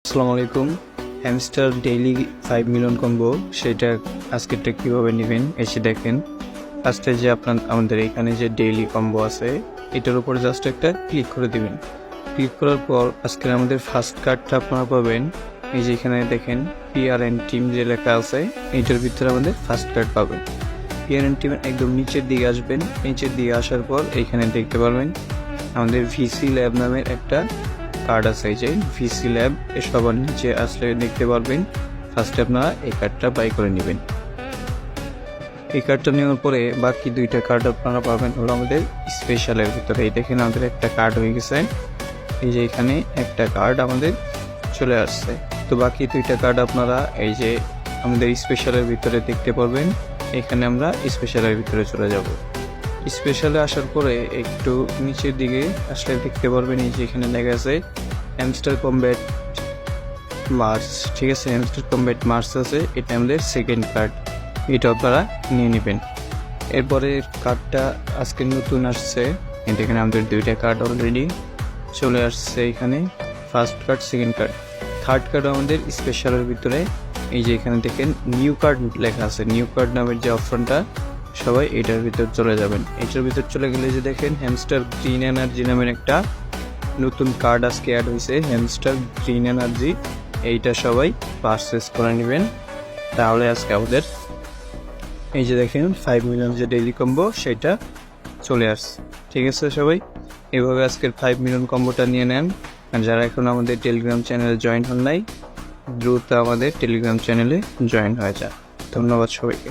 আসসালামু আলাইকুম। Hamster daily 5 million combo সেটা আজকেরটা কীভাবে নেবেন এসে দেখেন। ফার্স্টে যে আমাদের এখানে যে ডেইলি কম্বো আছে এটার উপর জাস্ট একটা ক্লিক করে দিবেন। ক্লিক করার পর আজকের আমাদের ফার্স্ট কার্ডটা আপনারা পাবেন। এই যে এখানে দেখেন PRN টিম যে লেখা আছে এইটার ভিতরে আমাদের ফার্স্ট কার্ড পাবেন। PRN টিমের একদম নিচের দিকে আসবেন। নিচের দিকে আসার পর এইখানে দেখতে পারবেন আমাদের ভিসি ল্যাব নামের একটা কার্ড আছে। এই যে ভিসি ল্যাব সবার নিচে আসলে দেখতে পারবেন। ফার্স্টে আপনারা এই কার্ডটা বাই করে নেবেন। এই কার্ডটা নেওয়ার পরে বাকি দুইটা কার্ড আপনারা পাবেন হলো আমাদের স্পেশালের ভিতরে। এই দেখেন আমাদের একটা কার্ড হয়ে গেছে। এই যে এখানে একটা কার্ড আমাদের চলে আসছে। তো বাকি দুইটা কার্ড আপনারা এই যে আমাদের স্পেশালের ভিতরে দেখতে পারবেন। এখানে আমরা স্পেশালের ভিতরে চলে যাব। স্পেশালে আসার পরে একটু নিচের দিকে আসলে দেখতে পারবেন এই যে এখানে লেখা আছে হ্যামস্টার কমব্যাট মার্স। ঠিক আছে, হ্যামস্টার কমব্যাট মার্স আছে, এটা আমাদের সেকেন্ড কার্ড। এটা আপনারা নিয়ে নেবেন। এরপরে কার্ডটা আজকে নতুন আসছে। এখানে আমাদের দুইটা কার্ড অলরেডি চলে আসছে। এখানে first card, second card, third card আমাদের স্পেশালের ভিতরে। এই যে এখানে দেখেন নিউ কার্ড লেখা আছে। নিউ কার্ড নামের যে অপশনটা সবাই এটার ভিতর চলে যাবেন। এটার ভিতর চলে গেলে যে দেখেন হ্যামস্টার গ্রিন এনার্জি নামের একটা নতুন কার্ড আজকে অ্যাড হয়েছে, হ্যামস্টার গ্রিন এনার্জি। এইটা সবাই পারচেস করে নেবেন। তাহলে আজকে আমাদের এই যে দেখেন 5 মিলিয়ন যে ডেইলি কম্বো সেটা চলে আসছে। ঠিক আছে, সবাই এভাবে আজকের 5 মিলিয়ন কম্বোটা নিয়ে নেন। আর যারা এখন আমাদের টেলিগ্রাম চ্যানেলে জয়েন হন নাই, দ্রুত আমাদের টেলিগ্রাম চ্যানেলে জয়েন হয়ে যান। ধন্যবাদ সবাইকে।